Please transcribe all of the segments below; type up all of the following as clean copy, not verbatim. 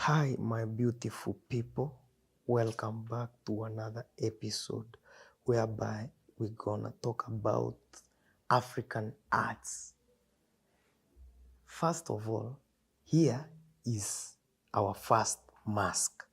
Hi, my beautiful people. Welcome back to another episode whereby we're gonna talk about African arts. First of all, here is our first mask.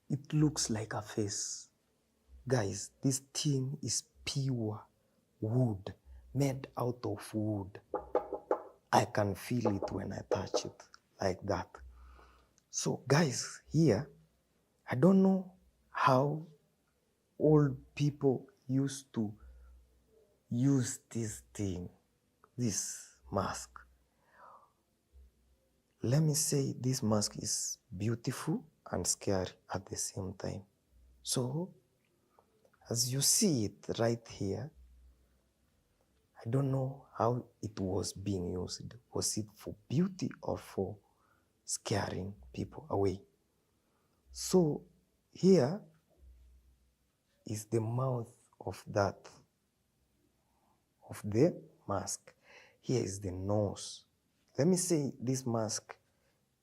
It looks like a face. Guys, this thing is pure wood, made out of wood. I can feel it when I touch it like that. So, guys, here, I don't know how old people used to use this thing, this mask. Let me say this mask is beautiful and scary at the same time. So, as you see it right here, I don't know how it was being used. Was it for beauty or for scaring people away? So, here is the mouth of the mask. Here is the nose. Let me say this mask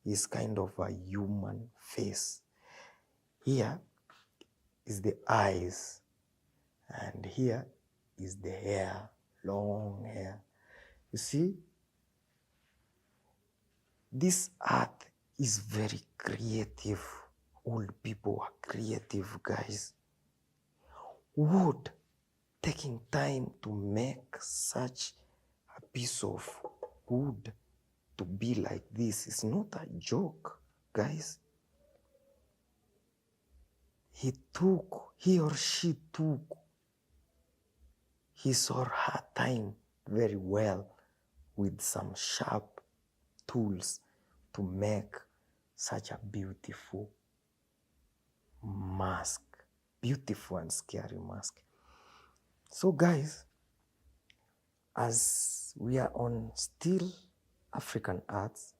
is kind of a human face. Here is the eyes, and here is the hair, long hair. You see, this art is very creative. Old people are creative, guys. Wood, taking time to make such a piece of wood to be like this is not a joke, guys. He or she took his or her time very well with some sharp tools to make such a beautiful mask, beautiful and scary mask. So guys, as we are on still African arts,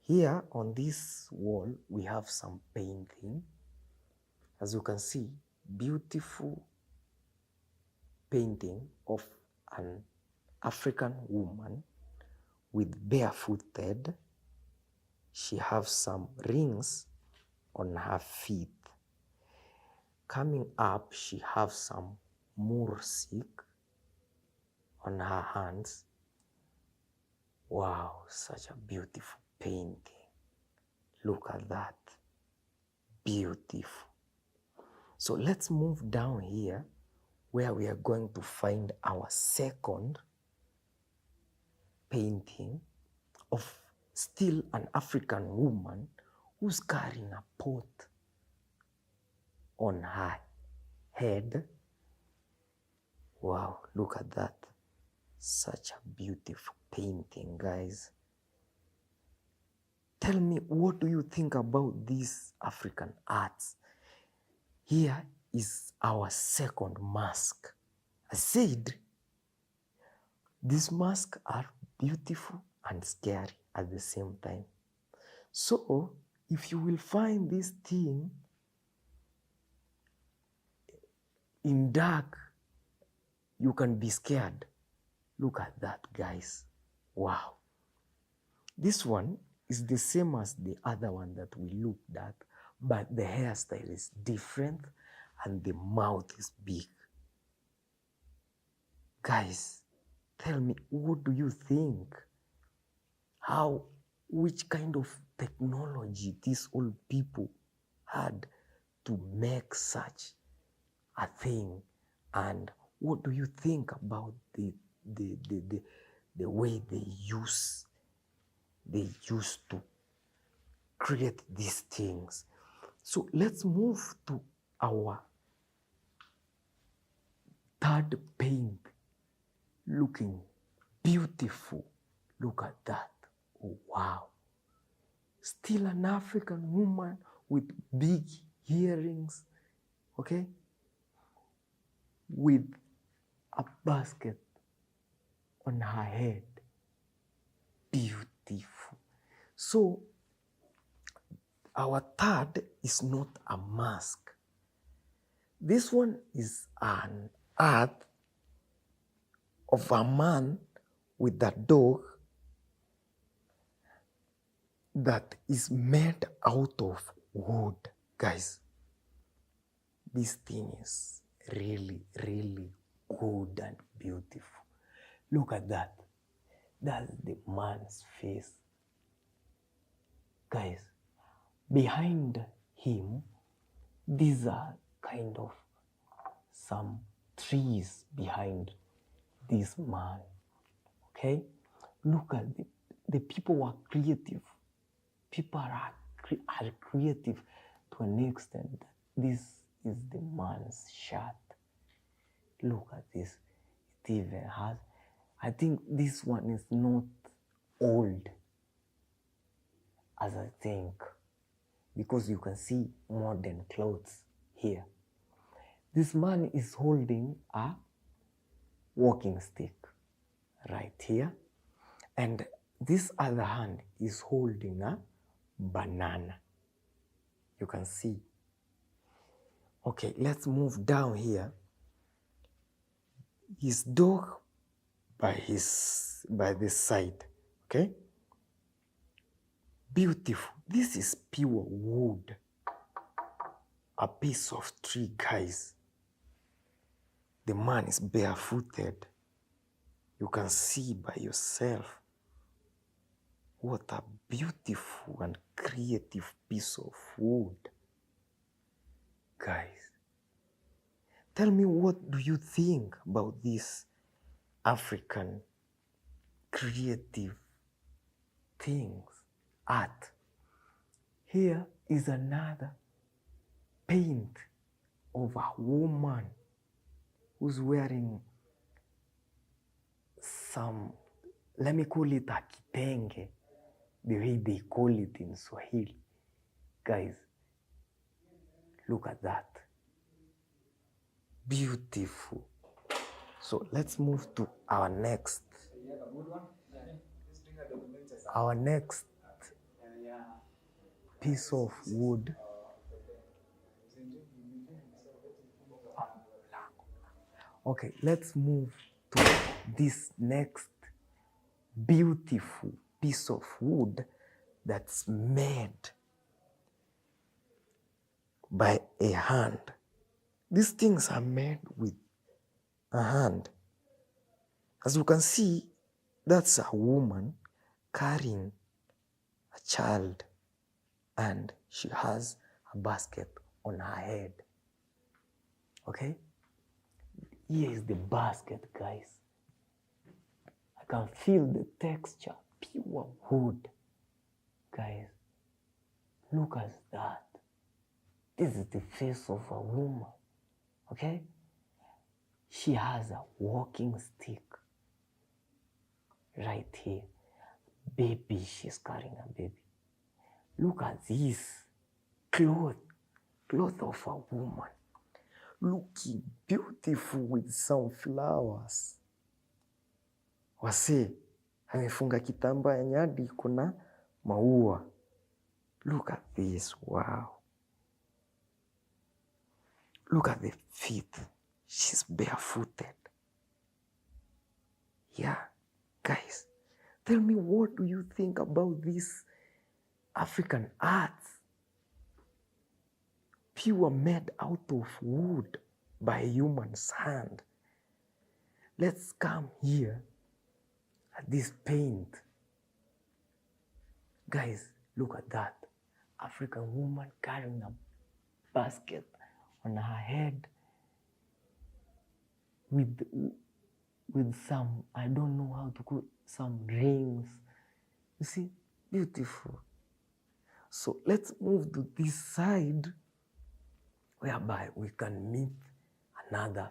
here on this wall we have some painting. As you can see, beautiful painting of an African woman with barefooted. She has some rings on her feet. Coming up, she has some mursik on her hands. Wow, such a beautiful painting. Look at that. Beautiful. So let's move down here where we are going to find our second painting of still an African woman who's carrying a pot on her head. Wow, look at that. Such a beautiful painting, guys. Tell me, what do you think about these African arts? Here is our second mask. I said, these masks are beautiful and scary at the same time. So, if you will find this thing in dark, you can be scared. Look at that, guys. Wow. This one is the same as the other one that we looked at, but the hairstyle is different and the mouth is big. Guys, tell me, what do you think? Which kind of technology these old people had to make such a thing? And what do you think about the way they used to create these things? So let's move to our third paint, looking beautiful. Look at that. Oh, wow. Still an African woman with big earrings, okay? With a basket on her head. Beautiful. So, our third is not a mask. This one is an art of a man with a dog that is made out of wood. Guys, this thing is really, really good and beautiful. Look at that. That's the man's face. Guys, behind him, these are kind of some trees behind this man. Okay? Look at the people were creative. People are creative to an extent. This is the man's shirt. Look at this. It even has, I think this one is not old, as I think, because you can see modern clothes here. This man is holding a walking stick right here, and this other hand is holding a banana. You can see. Okay, let's move down here. His dog by this side. Okay, beautiful. This is pure wood, a piece of tree, guys. The man is barefooted. You can see by yourself. What a beautiful and creative piece of wood. Guys, tell me, what do you think about this African creative things, art? Here is another paint of a woman who's wearing some, let me call it a kitenge, the way they call it in Swahili. Guys, look at that. Beautiful. So let's move to our next piece of wood. Okay, let's move to this next beautiful piece of wood that's made by a hand. These things are made with a hand. As you can see, that's a woman carrying a child, and she has a basket on her head. Okay? Here is the basket, guys. I can feel the texture, pure wood. Guys, look at that. This is the face of a woman, okay? She has a walking stick right here. Baby, she's carrying a baby. Look at this cloth of a woman, looking beautiful with some flowers. Wase, amefunga kitambaa yenye hadi kuna maua. Look at this, wow. Look at the feet. She's barefooted. Yeah, guys, tell me, what do you think about this African art? Pure, made out of wood by a human's hand. Let's come here at this paint. Guys, look at that. African woman carrying a basket on her head with some, I don't know how to call, some rings. You see, beautiful. So let's move to this side, whereby we can meet another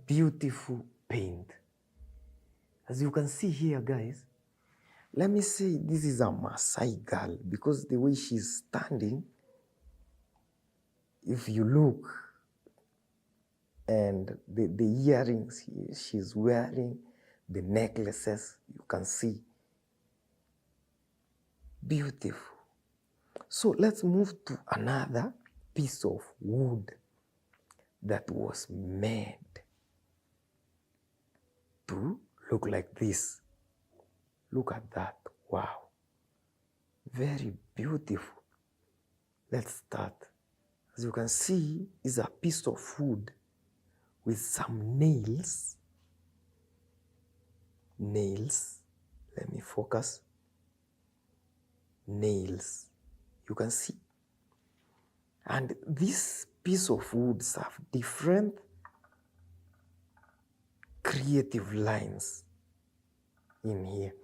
beautiful paint. As you can see here, guys, let me say this is a Maasai girl, because the way she's standing, if you look, and the earrings she's wearing, the necklaces, you can see. Beautiful. So let's move to another piece of wood that was made to look like this. Look at that. Wow, very beautiful. Let's start. As you can see, is a piece of wood with some nails. Nails. Let me focus. Nails. You can see. And this piece of woods have different creative lines in here.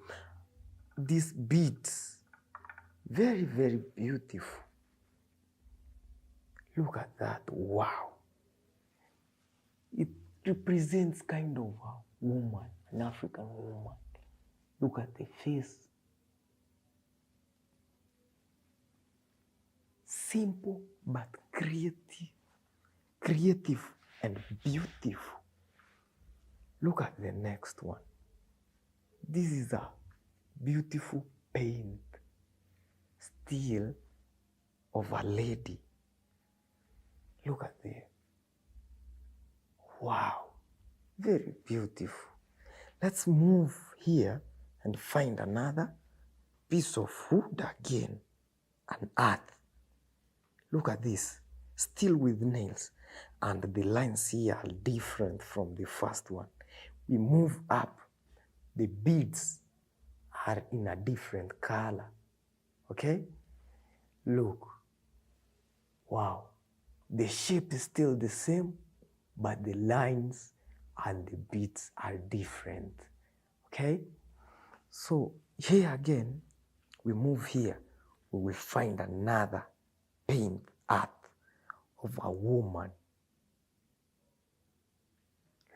These beads, very, very beautiful. Look at that, wow. It represents kind of a woman, an African woman. Look at the face. Simple but creative and beautiful. Look at the next one. This is a beautiful paint, still of a lady. Look at there. Wow, very beautiful. Let's move here and find another piece of wood again, an earth. Look at this, still with nails, and the lines here are different from the first one. We move up, the beads are in a different color, okay? Look, wow, the shape is still the same, but the lines and the beads are different, okay? So here again, we move here, we will find another paint art of a woman.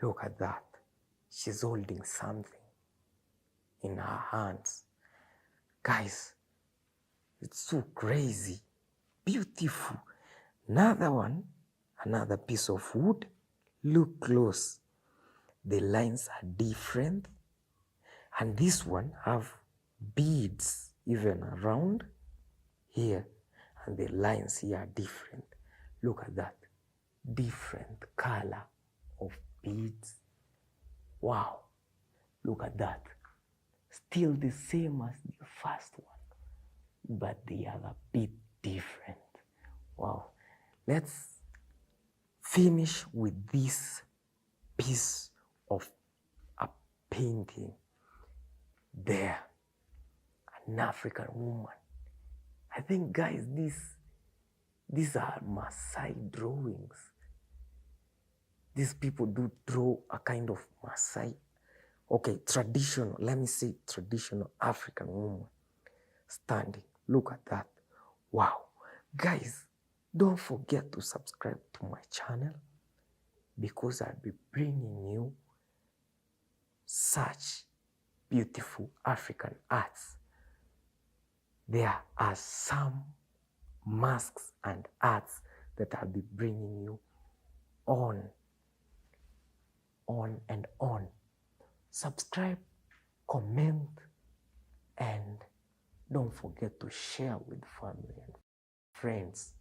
Look at that. She's holding something in her hands. Guys, it's so crazy, beautiful. Another one, another piece of wood. Look close. The lines are different. And this one have beads even around here. And the lines here are different. Look at that. Different color of beads. Wow. Look at that. Still the same as the first one, but they are a bit different. Wow. Let's finish with this piece of a painting there. An African woman. I think, guys, these are Maasai drawings. These people do draw a kind of Maasai, okay, traditional, let me say traditional African woman standing. Look at that. Wow. Guys, don't forget to subscribe to my channel because I'll be bringing you such beautiful African arts. There are some masks and arts that I'll be bringing you on and on. Subscribe, comment, and don't forget to share with family and friends.